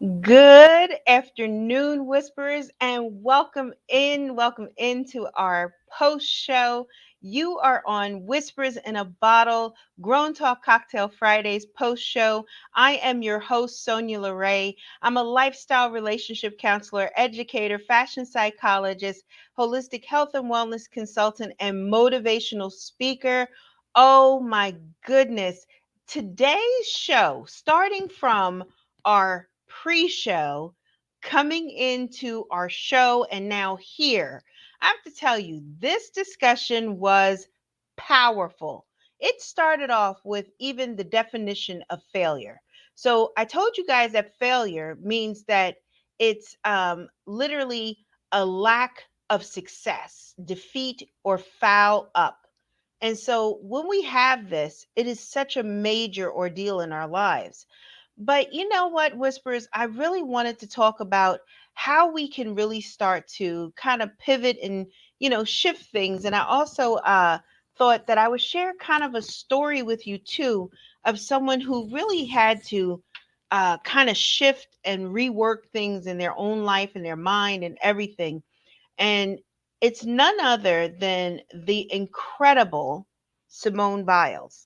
Good afternoon, whisperers, and welcome into our post show. You are on Whispers in a Bottle, Grown Talk Cocktail Fridays post show. I am your host, Sonya LaRae. I'm a lifestyle relationship counselor, educator, fashion psychologist, holistic health and wellness consultant, and motivational speaker. Oh my goodness. Today's show, starting from our pre show, coming into our show, and now here. I have to tell you, this discussion was powerful. It started off with even the definition of failure. So I told you guys that failure means that it's literally a lack of success, defeat, or foul up. And so when we have this, it is such a major ordeal in our lives. But you know what, Whispers? I really wanted to talk about how we can really start to kind of pivot and, shift things. And I also thought that I would share kind of a story with you, too, of someone who really had to kind of shift and rework things in their own life and their mind and everything. And it's none other than the incredible Simone Biles.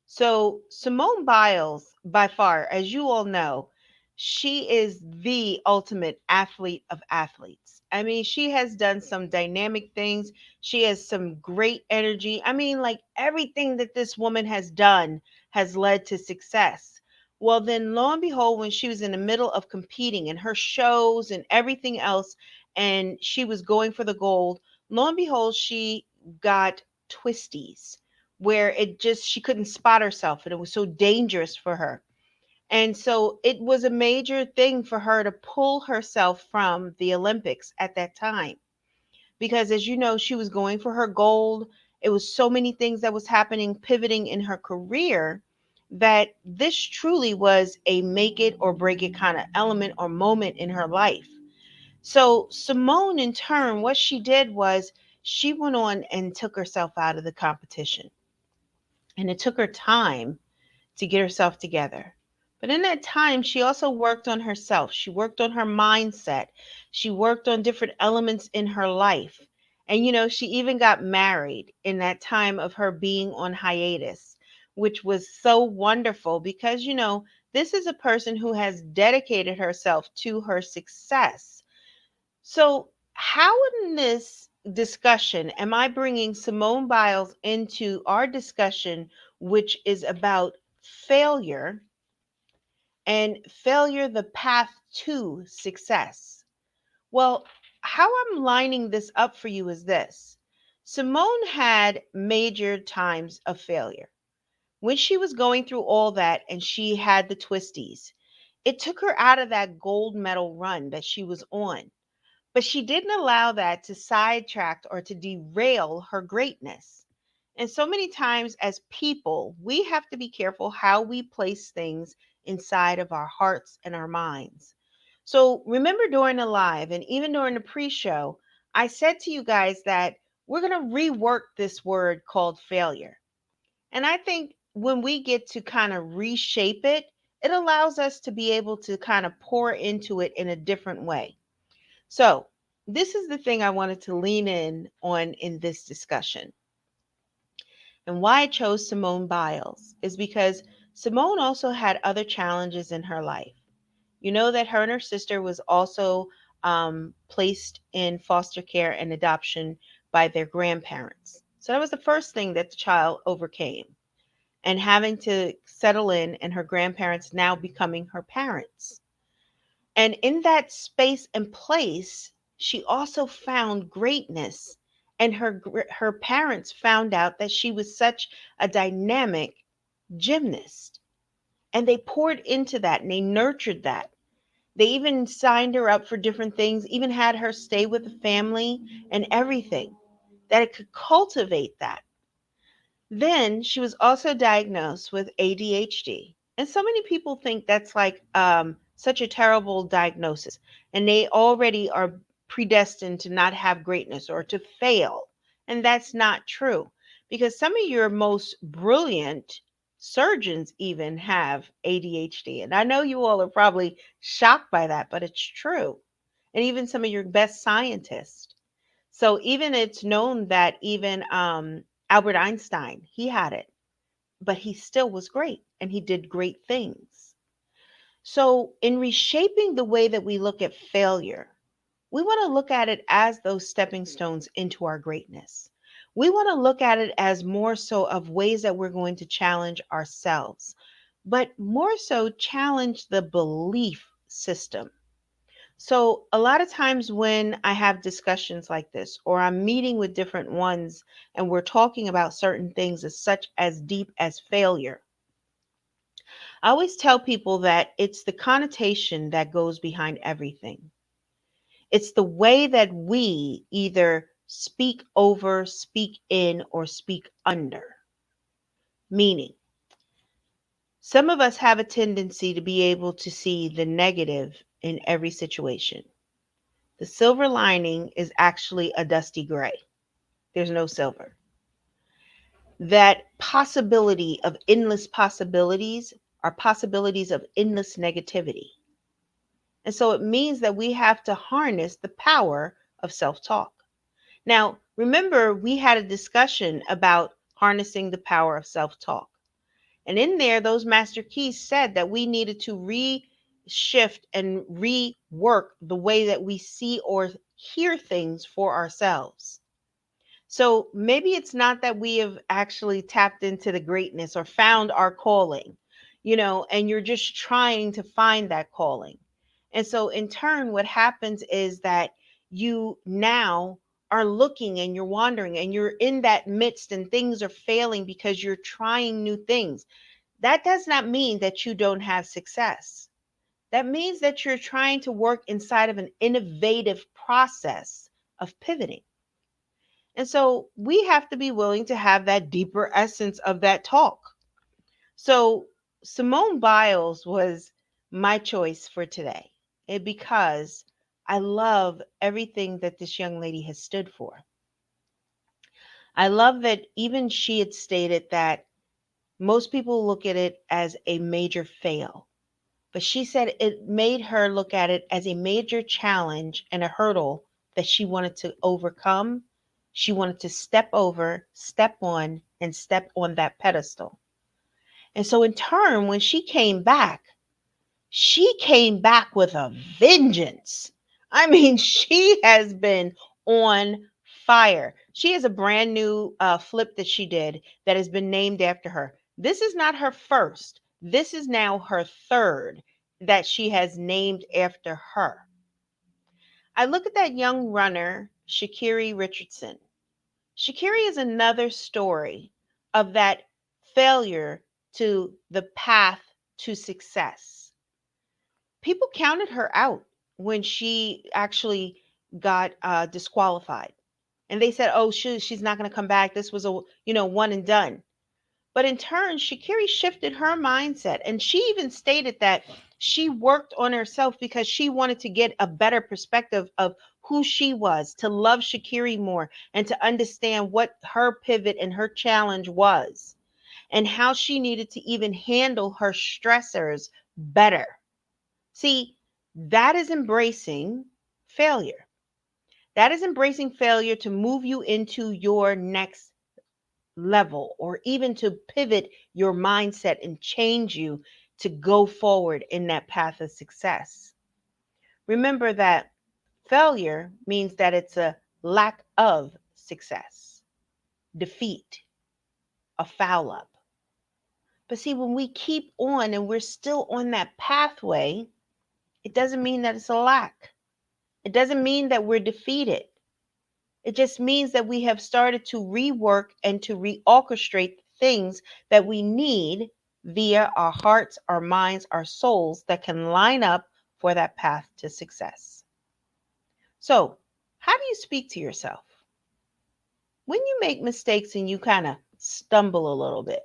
So, Simone Biles, by far, as you all know, she is the ultimate athlete of athletes. I mean, she has done some dynamic things. She has some great energy. I mean, like everything that this woman has done has led to success. Well, then lo and behold, when she was in the middle of competing in her shows and everything else, and she was going for the gold, lo and behold, she got twisties where it just she couldn't spot herself and it was so dangerous for her. And so it was a major thing for her to pull herself from the Olympics at that time because as you know she was going for her gold. It was so many things that was happening pivoting in her career that this truly was a make it or break it kind of element or moment in her life. So Simone in turn what she did was she went on and took herself out of the competition, and it took her time to get herself together. But in that time, she also worked on herself. She worked on her mindset. She worked on different elements in her life. And, she even got married in that time of her being on hiatus, which was so wonderful because, this is a person who has dedicated herself to her success. So, how in this discussion am I bringing Simone Biles into our discussion, which is about failure and failure, the path to success? Well, how I'm lining this up for you is this: Simone had major times of failure. When she was going through all that and she had the twisties, it took her out of that gold medal run that she was on, but she didn't allow that to sidetrack or to derail her greatness. And so many times, as people, we have to be careful how we place things inside of our hearts and our minds. So, remember during the live and even during the pre show, I said to you guys that we're going to rework this word called failure. And I think when we get to kind of reshape it, it allows us to be able to kind of pour into it in a different way. So, this is the thing I wanted to lean in on in this discussion. And why I chose Simone Biles is because Simone also had other challenges in her life. You know that her and her sister was also placed in foster care and adoption by their grandparents. So that was the first thing that the child overcame, and having to settle in and her grandparents now becoming her parents. And in that space and place, she also found greatness. And her parents found out that she was such a dynamic gymnast. And they poured into that and they nurtured that. They even signed her up for different things, even had her stay with the family and everything, that it could cultivate that. Then she was also diagnosed with ADHD. And so many people think that's like such a terrible diagnosis. And they already are predestined to not have greatness or to fail. And that's not true because some of your most brilliant Surgeons even have ADHD. And I know you all are probably shocked by that, but it's true. And even some of your best scientists. So even it's known that even Albert Einstein, he had it, but he still was great and he did great things. So in reshaping the way that we look at failure, we want to look at it as those stepping stones into our greatness. We want to look at it as more so of ways that we're going to challenge ourselves, but more so challenge the belief system. So, a lot of times when I have discussions like this, or I'm meeting with different ones and we're talking about certain things as such as deep as failure, I always tell people that it's the connotation that goes behind everything. It's the way that we either speak over, speak in, or speak under. Meaning, some of us have a tendency to be able to see the negative in every situation. The silver lining is actually a dusty gray. There's no silver. That possibility of endless possibilities are possibilities of endless negativity. And so it means that we have to harness the power of self talk. Now, remember, we had a discussion about harnessing the power of self talk. And in there, those master keys said that we needed to reshift and rework the way that we see or hear things for ourselves. So maybe it's not that we have actually tapped into the greatness or found our calling, and you're just trying to find that calling. And so in turn, what happens is that you now are looking and you're wandering and you're in that midst and things are failing because you're trying new things. That does not mean that you don't have success. That means that you're trying to work inside of an innovative process of pivoting. And so we have to be willing to have that deeper essence of that talk. So Simone Biles was my choice for today because I love everything that this young lady has stood for. I love that even she had stated that most people look at it as a major fail, but she said it made her look at it as a major challenge and a hurdle that she wanted to overcome. She wanted to step over, step on, and step on that pedestal. And so, in turn, when she came back with a vengeance. I mean, she has been on fire. She has a brand new flip that she did that has been named after her. This is not her first. This is now her third that she has named after her. I look at that young runner, Sha'Carri Richardson. Sha'Carri is another story of that failure to the path to success. People counted her out when she actually got disqualified, and they said, "Oh, she's not going to come back. This was a one and done." But in turn, Sha'Carri shifted her mindset, and she even stated that she worked on herself because she wanted to get a better perspective of who she was, to love Sha'Carri more, and to understand what her pivot and her challenge was, and how she needed to even handle her stressors better. See, that is embracing failure. That is embracing failure to move you into your next level or even to pivot your mindset and change you to go forward in that path of success. Remember that failure means that it's a lack of success, defeat, a foul up. But see, when we keep on and we're still on that pathway, it doesn't mean that it's a lack. It doesn't mean that we're defeated. It just means that we have started to rework and to reorchestrate things that we need via our hearts, our minds, our souls that can line up for that path to success. So, how do you speak to yourself? When you make mistakes and you kind of stumble a little bit,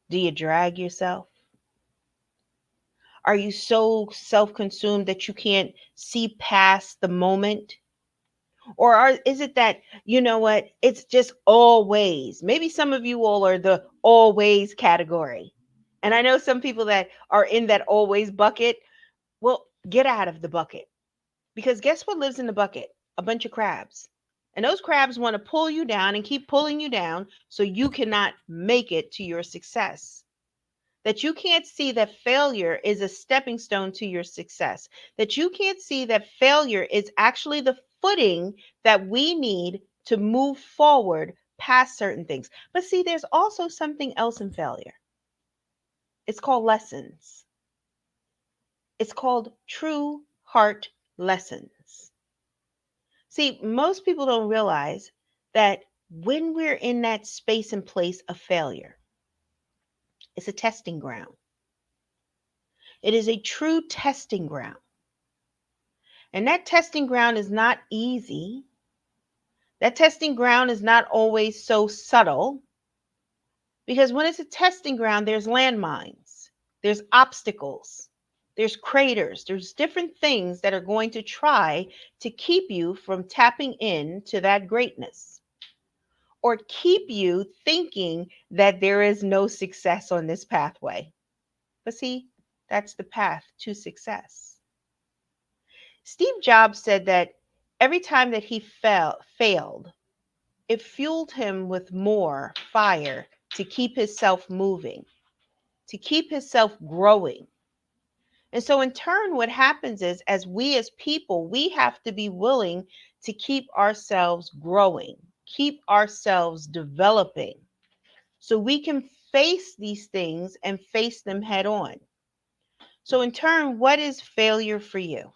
do you drag yourself? Are you so self consumed that you can't see past the moment? Or is it that, you know what, it's just always? Maybe some of you all are the always category. And I know some people that are in that always bucket. Well, get out of the bucket. Because guess what lives in the bucket? A bunch of crabs. And those crabs want to pull you down and keep pulling you down so you cannot make it to your success. That you can't see that failure is a stepping stone to your success. That you can't see that failure is actually the footing that we need to move forward past certain things. But see, there's also something else in failure. It's called lessons. It's called true heart lessons. See, most people don't realize that when we're in that space and place of failure, it's a testing ground. It is a true testing ground. And that testing ground is not easy. That testing ground is not always so subtle, because when it's a testing ground, there's landmines, there's obstacles, there's craters, there's different things that are going to try to keep you from tapping into that greatness, or keep you thinking that there is no success on this pathway. But see, that's the path to success. Steve Jobs said that every time that he failed, it fueled him with more fire to keep himself moving, to keep himself growing. And so, in turn, what happens is, as we as people, we have to be willing to keep ourselves growing, keep ourselves developing, so we can face these things and face them head on. So, in turn, what is failure for you?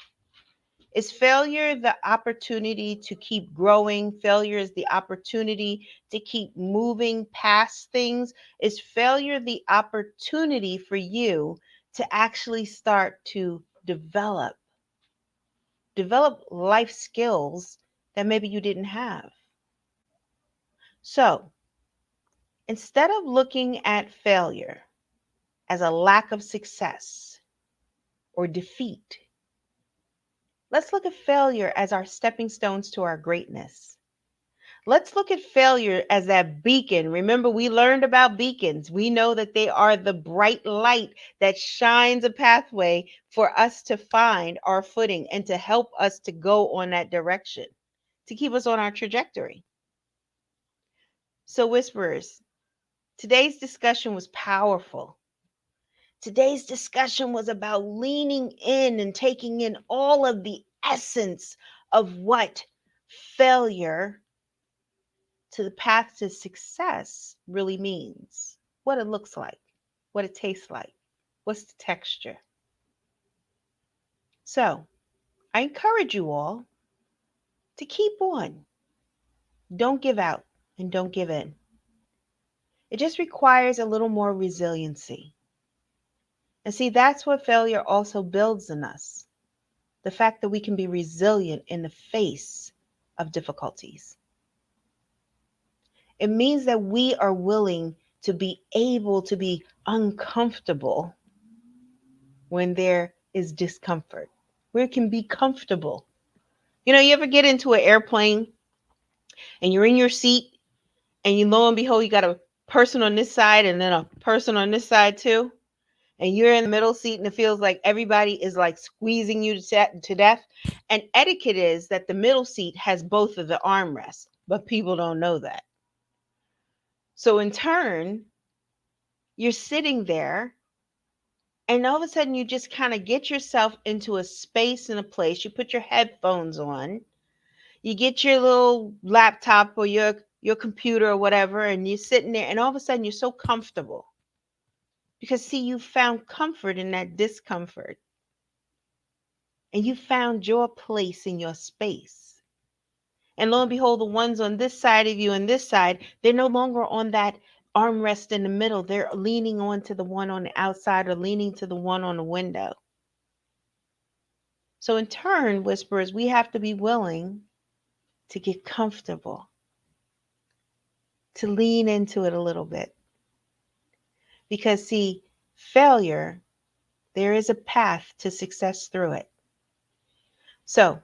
Is failure the opportunity to keep growing? Failure is the opportunity to keep moving past things. Is failure the opportunity for you to actually start to develop life skills that maybe you didn't have? So instead of looking at failure as a lack of success or defeat, let's look at failure as our stepping stones to our greatness. Let's look at failure as that beacon. Remember, we learned about beacons. We know that they are the bright light that shines a pathway for us to find our footing and to help us to go on that direction, to keep us on our trajectory. So, whisperers, today's discussion was powerful. Today's discussion was about leaning in and taking in all of the essence of what failure to the path to success really means, what it looks like, what it tastes like, what's the texture. So I encourage you all to keep on. Don't give out and don't give in. It just requires a little more resiliency. And see, that's what failure also builds in us. The fact that we can be resilient in the face of difficulties. It means that we are willing to be able to be uncomfortable when there is discomfort, where it can be comfortable. You know, you ever get into an airplane and you're in your seat and you lo and behold, you got a person on this side and then a person on this side too. And you're in the middle seat and it feels like everybody is like squeezing you to death. And etiquette is that the middle seat has both of the armrests, but people don't know that. So in turn, you're sitting there and all of a sudden you just kind of get yourself into a space and a place. You put your headphones on, you get your little laptop or your computer or whatever, and you're sitting there and all of a sudden you're so comfortable. Because see, you found comfort in that discomfort. And you found your place in your space. And lo and behold, the ones on this side of you and this side, they're no longer on that armrest in the middle. They're leaning on to the one on the outside or leaning to the one on the window. So in turn, whisperers, we have to be willing to get comfortable, to lean into it a little bit. Because see, failure, there is a path to success through it. So,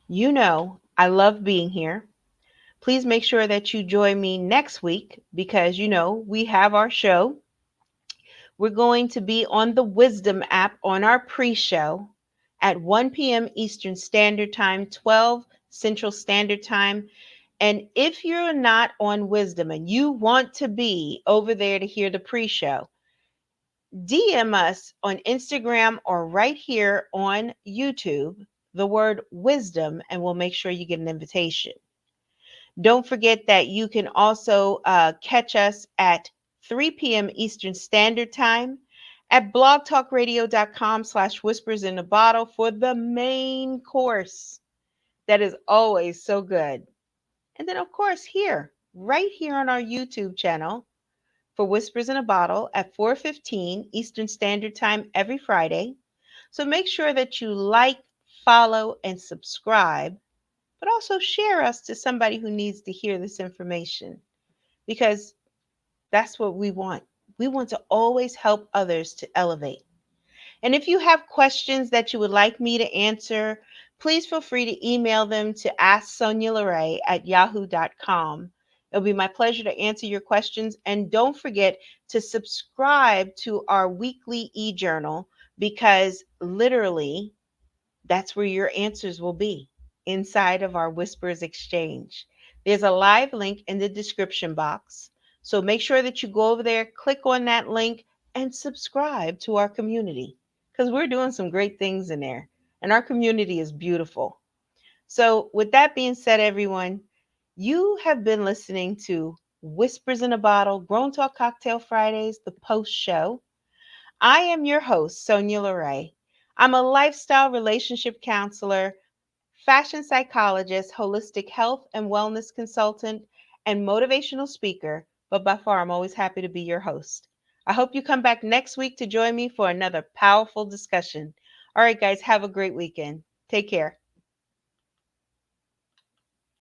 you know, I love being here. Please make sure that you join me next week because we have our show. We're going to be on the Wisdom app on our pre show at 1 p.m. Eastern Standard Time, 12 Central Standard Time. And if you're not on Wisdom and you want to be over there to hear the pre show, DM us on Instagram or right here on YouTube the word wisdom, and we'll make sure you get an invitation. Don't forget that you can also catch us at 3 p.m. Eastern Standard Time at blogtalkradio.com/whispers in a bottle for the main course that is always so good. And then, of course, right here on our YouTube channel for Whispers in a Bottle at 4:15 Eastern Standard Time every Friday. So make sure that you like, follow, and subscribe, but also share us to somebody who needs to hear this information because that's what we want. We want to always help others to elevate. And if you have questions that you would like me to answer, please feel free to email them to asksonyalarae at yahoo.com. It'll be my pleasure to answer your questions. And don't forget to subscribe to our weekly e-journal because literally that's where your answers will be inside of our Whispers Exchange. There's a live link in the description box. So make sure that you go over there, click on that link, and subscribe to our community because we're doing some great things in there. And our community is beautiful. So, with that being said, everyone, you have been listening to Whispers in a Bottle, Grown Talk Cocktail Fridays, the post show. I am your host, Sonya LaRae. I'm a lifestyle relationship counselor, fashion psychologist, holistic health and wellness consultant, and motivational speaker. But by far, I'm always happy to be your host. I hope you come back next week to join me for another powerful discussion. All right, guys, have a great weekend. Take care.